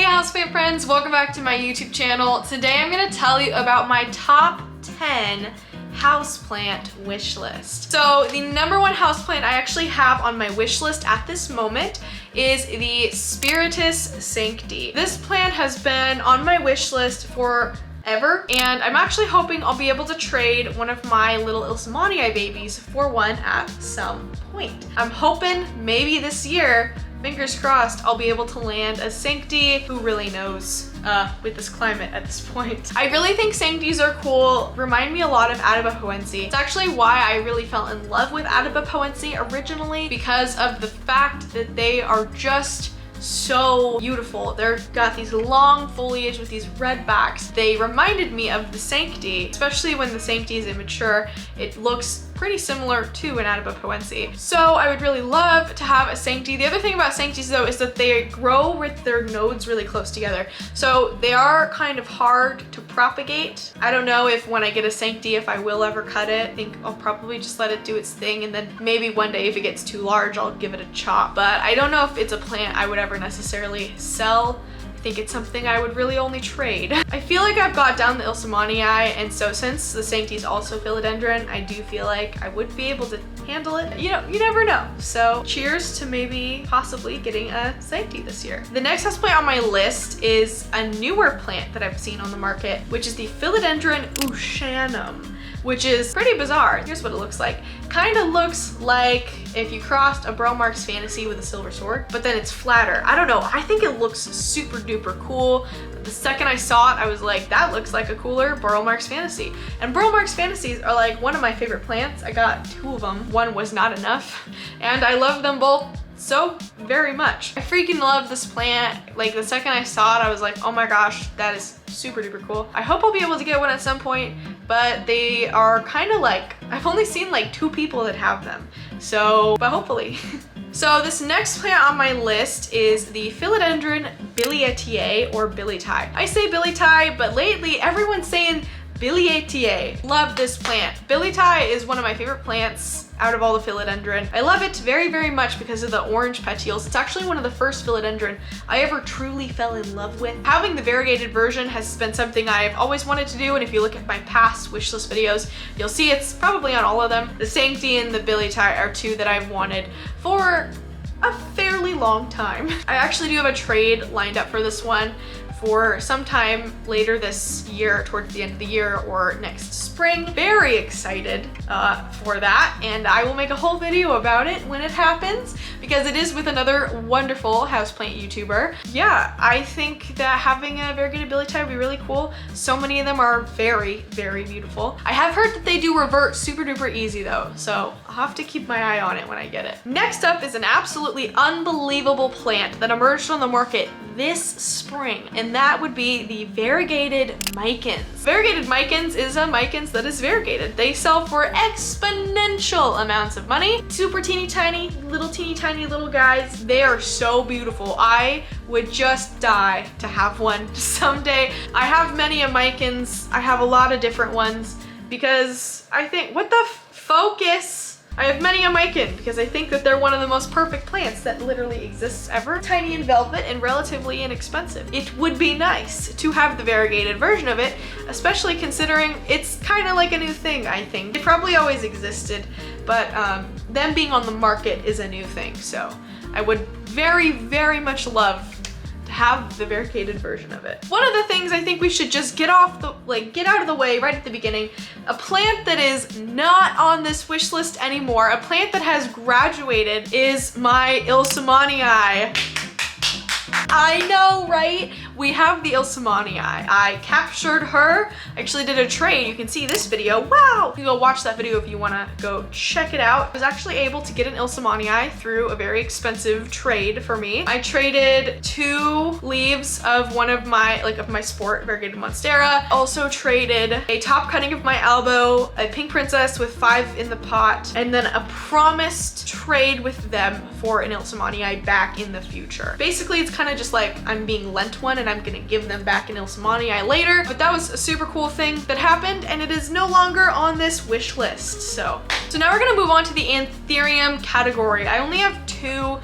houseplant friends, welcome back to my YouTube channel. Today I'm going to tell you about my top 10 houseplant wish list. So the number one houseplant I actually have on my wish list at this moment is the Spiritus Sancti. This plant has been on my wish list for ever, and I'm actually hoping I'll be able to trade one of my little Ushanum babies for one at some point. I'm hoping maybe this year, fingers crossed, I'll be able to land a Sancti. Who really knows with this climate at this point. I really think Sanctis are cool. Remind me a lot of AAPI. It's actually why I really fell in love with AAPI originally, because of the fact that they are just so beautiful. They've got these long foliage with these red backs. They reminded me of the Sancti, especially when the Sancti is immature. It looks pretty similar to an AAPI. So I would really love to have a Sancti. The other thing about Sanctis though is that they grow with their nodes really close together. So they are kind of hard to propagate. I don't know if when I get a Sancti, if I will ever cut it. I think I'll probably just let it do its thing, and then maybe one day if it gets too large, I'll give it a chop. But I don't know if it's a plant I would ever necessarily sell. I think it's something I would really only trade. I feel like I've got down the Ushanum, and so since the Sancti is also philodendron, I do feel like I would be able to handle it. You know, you never know. So cheers to maybe possibly getting a Sancti this year. The next houseplant on my list is a newer plant that I've seen on the market, which is the philodendron Ushanum, which is pretty bizarre. Here's what it looks like. Kind of looks like if you crossed a Bromark's Fantasy with a silver sword, but then it's flatter. I don't know, I think it looks super duper cool. The second I saw it, I was like, that looks like a cooler Bromark's Fantasy. And Bromark's Fantasies are like one of my favorite plants. I got two of them. One was not enough, and I love them both so very much. I freaking love this plant. Like the second I saw it, I was like, oh my gosh, that is super duper cool. I hope I'll be able to get one at some point, but they are kind of like, I've only seen like 2 people that have them. So, but hopefully. So this next plant on my list is the philodendron Billietiae or Billietiae. I say Billietiae, but lately everyone's saying Billietiae. Love this plant. Billietiae is one of my favorite plants out of all the philodendron. I love it very, very much because of the orange petioles. It's actually one of the first philodendron I ever truly fell in love with. Having the variegated version has been something I've always wanted to do, and if you look at my past wishlist videos, you'll see it's probably on all of them. The Sancti and the Billietiae are 2 that I've wanted for a fairly long time. I actually do have a trade lined up for this one for sometime later this year, towards the end of the year or next spring. Very excited for that, and I will make a whole video about it when it happens, because it is with another wonderful houseplant YouTuber. Yeah, I think that having a variegated Billietiae would be really cool. So many of them are very, very beautiful. I have heard that they do revert super duper easy though, so I'll have to keep my eye on it when I get it. Next up is an absolutely unbelievable plant that emerged on the market this spring, and that would be the variegated Micans. Variegated Micans is a Micans that is variegated. They sell for exponential amounts of money. Super teeny tiny little guys. They are so beautiful. I would just die to have one someday. I have many of Micans. I have a lot of different ones because I think, what the focus? I have many a Mican because I think that they're one of the most perfect plants that literally exists ever. Tiny and velvet and relatively inexpensive. It would be nice to have the variegated version of it, especially considering it's kind of like a new thing, I think. It probably always existed, but them being on the market is a new thing. So I would very, very much love to have the variegated version of it. One of the things I think we should just get out of the way right at the beginning, a plant that is not on this wish list anymore, a plant that has graduated, is my Ushanum. I know, right? We have the Ushanum. I captured her. I actually did a trade. You can see this video. Wow! You can go watch that video if you want to go check it out. I was actually able to get an Ushanum through a very expensive trade for me. I traded 2 leaves of one of my, of my sport variegated monstera. Also traded a top cutting of my elbow, a pink princess with 5 in the pot, and then a promised trade with them for an Ushanum back in the future. Basically, it's kind of just like I'm being lent one and I'm gonna give them back an Ushanum later, but that was a super cool thing that happened, and it is no longer on this wish list. So now we're gonna move on to the Anthurium category. I only have 2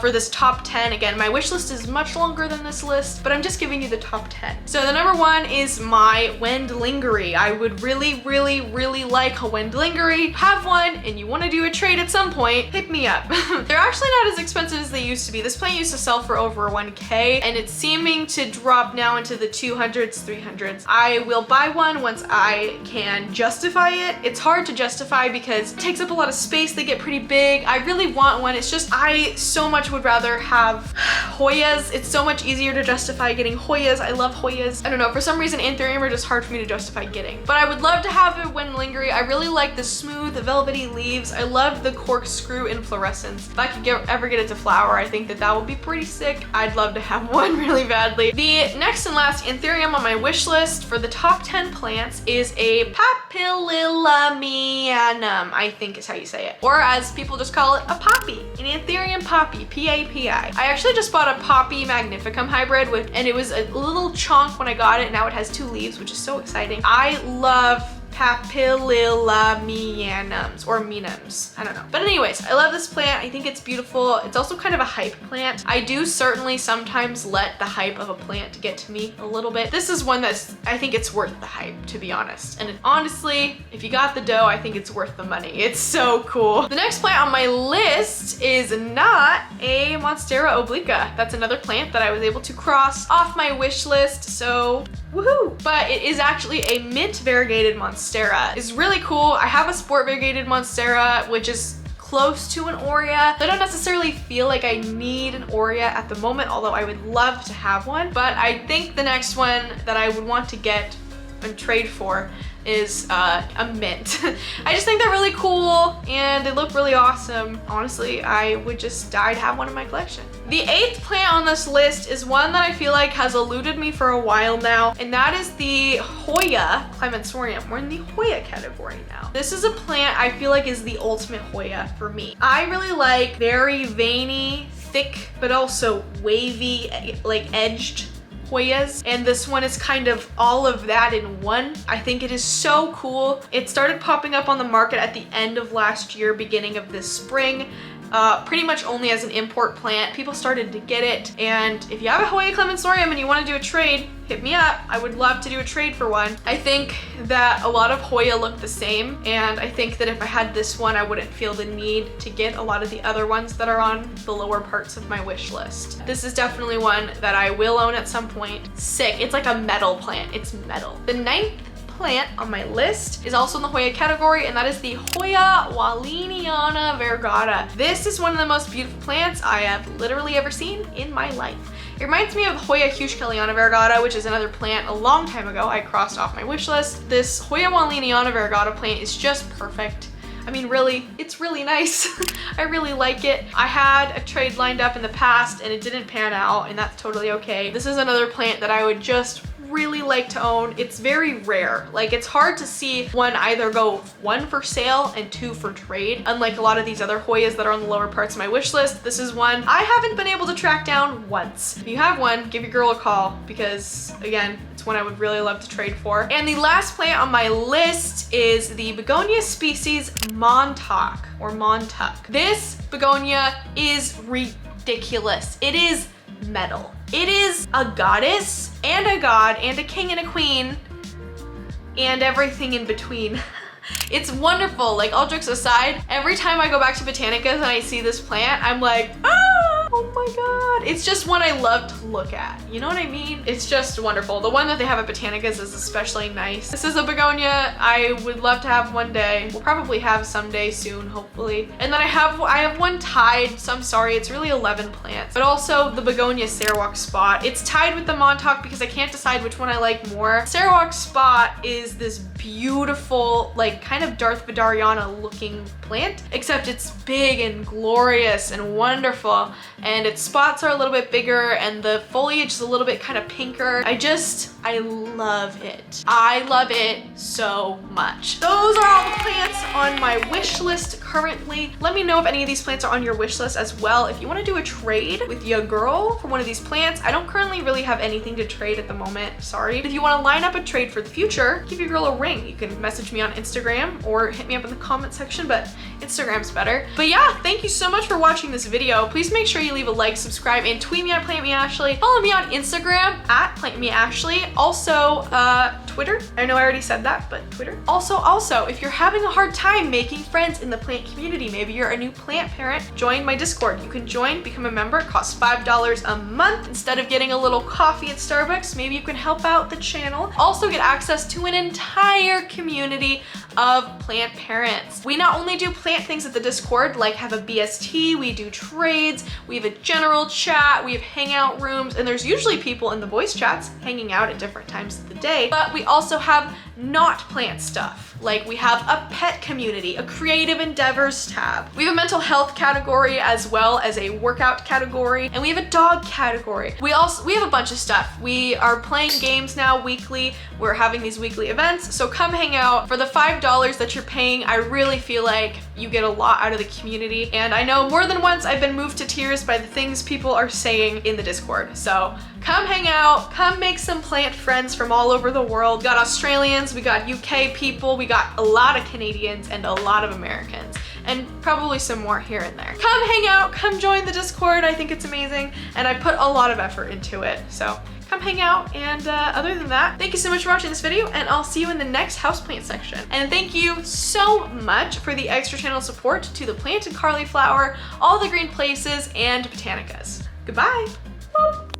for this top 10. Again, my wish list is much longer than this list, but I'm just giving you the top 10. So the number 1 is my Wendlingeri. I would really, really, really like a Wendlingeri. Have one and you want to do a trade at some point, hit me up. They're actually not as expensive as they used to be. This plant used to sell for over 1K and it's seeming to drop now into the 200s, 300s. I will buy one once I can justify it. It's hard to justify because it takes up a lot of space. They get pretty big. I really want one. It's just, I so much would rather have Hoyas. It's so much easier to justify getting Hoyas. I love Hoyas. I don't know, for some reason Anthurium are just hard for me to justify getting. But I would love to have a Wendlingeri. I really like the smooth, velvety leaves. I love the corkscrew inflorescence. If I could ever get it to flower, I think that would be pretty sick. I'd love to have one really badly. The next and last Anthurium on my wish list for the top 10 plants is a Papillilaminum, I think is how you say it. Or as people just call it, a papi. An Anthurium papi, P-A-P-I. I actually just bought a Papi magnificum hybrid and it was a little chunk when I got it. Now it has 2 leaves, which is so exciting. I love Papillilaminums or minums. I don't know. But anyways, I love this plant. I think it's beautiful. It's also kind of a hype plant. I do certainly sometimes let the hype of a plant get to me a little bit. This is one that's, I think it's worth the hype, to be honest. And honestly, if you got the dough, I think it's worth the money. It's so cool. The next plant on my list is not a monstera obliqua. That's another plant that I was able to cross off my wish list. So woohoo! But it is actually a mint variegated monstera. It's really cool. I have a sport variegated monstera, which is close to an Aurea. I don't necessarily feel like I need an Aurea at the moment, although I would love to have one. But I think the next one that I would want to get and trade for is a mint. I just think they're really cool and they look really awesome. Honestly, I would just die to have one in my collection. The 8th plant on this list is one that I feel like has eluded me for a while now, and that is the Hoya Clemensorium. We're in the Hoya category now. This is a plant I feel like is the ultimate Hoya for me. I really like very veiny, thick, but also wavy, like edged Hoyas, and this one is kind of all of that in one. I think it is so cool. It started popping up on the market at the end of last year, beginning of this spring. Pretty much only as an import plant. People started to get it, and if you have a Hoya Clemensorium and you want to do a trade, hit me up. I would love to do a trade for one. I think that a lot of Hoya look the same, and I think that if I had this one, I wouldn't feel the need to get a lot of the other ones that are on the lower parts of my wish list. This is definitely one that I will own at some point. Sick. It's like a metal plant. It's metal. The 9th plant on my list is also in the Hoya category, and that is the Hoya Walliniana Variegata. This is one of the most beautiful plants I have literally ever seen in my life. It reminds me of Hoya Houseplants Variegata, which is another plant a long time ago I crossed off my wish list. This Hoya Walliniana Variegata plant is just perfect. I mean, really, it's really nice. I really like it. I had a trade lined up in the past and it didn't pan out, and that's totally okay. This is another plant that I would just really like to own. It's very rare. Like, it's hard to see one either go 1 for sale and 2 for trade. Unlike a lot of these other Hoyas that are on the lower parts of my wish list, this is one I haven't been able to track down once. If you have one, give your girl a call, because again, it's one I would really love to trade for. And the last plant on my list is the begonia species Mantuk or Mantuk. This begonia is ridiculous. It is metal. It is a goddess and a god and a king and a queen and everything in between. It's wonderful. Like, all jokes aside, every time I go back to Botanicas and I see this plant, I'm like, oh my god. It's just one I love to look at. You know what I mean? It's just wonderful. The one that they have at Botanicas is especially nice. This is a begonia I would love to have one day. We'll probably have someday soon, hopefully. And then I have one tied, so I'm sorry, it's really 11 plants. But also the begonia Sarawak spot. It's tied with the Mantuk because I can't decide which one I like more. Sarawak spot is this beautiful, like, kind of Darth Vadariana looking plant, except it's big and glorious and wonderful, and its spots are a little bit bigger and the foliage is a little bit kind of pinker. I I love it. I love it so much. Those are all the plants on my wish list currently. Let me know if any of these plants are on your wish list as well. If you want to do a trade with your girl for one of these plants, I don't currently really have anything to trade at the moment, sorry. If you want to line up a trade for the future, give your girl a ring. You can message me on Instagram or hit me up in the comment section, but Instagram's better. But yeah, thank you so much for watching this video. Please make sure you leave a like, subscribe, and tweet me at PlantMeAshley. Follow me on Instagram at PlantMeAshley. Also, Twitter. I know I already said that, but Twitter. Also, if you're having a hard time making friends in the plant community, maybe you're a new plant parent, join my Discord. You can join, become a member. It costs $5 a month. Instead of getting a little coffee at Starbucks, maybe you can help out the channel. Also get access to an entire community of plant parents. We not only do plant things at the Discord, like have a BST, we do trades, we have a general chat, we have hangout rooms, and there's usually people in the voice chats hanging out at different times of the day, but we also have not plant stuff. Like we have a pet community, a creative endeavors tab. We have a mental health category as well as a workout category, and we have a dog category. We have a bunch of stuff. We are playing games now weekly. We're having these weekly events, so come hang out. For the $5 that you're paying, I really feel like you get a lot out of the community, and I know more than once I've been moved to tears by the things people are saying in the Discord. So come hang out, come make some plant friends from all over the world. We got Australians, we got UK people, we got a lot of Canadians and a lot of Americans, and probably some more here and there. Come hang out, come join the Discord. I think it's amazing, and I put a lot of effort into it. So come hang out, and other than that, thank you so much for watching this video, and I'll see you in the next houseplant section. And thank you so much for the extra channel support to the plant and cauliflower, all the green places, and botanicas. Goodbye. Boop.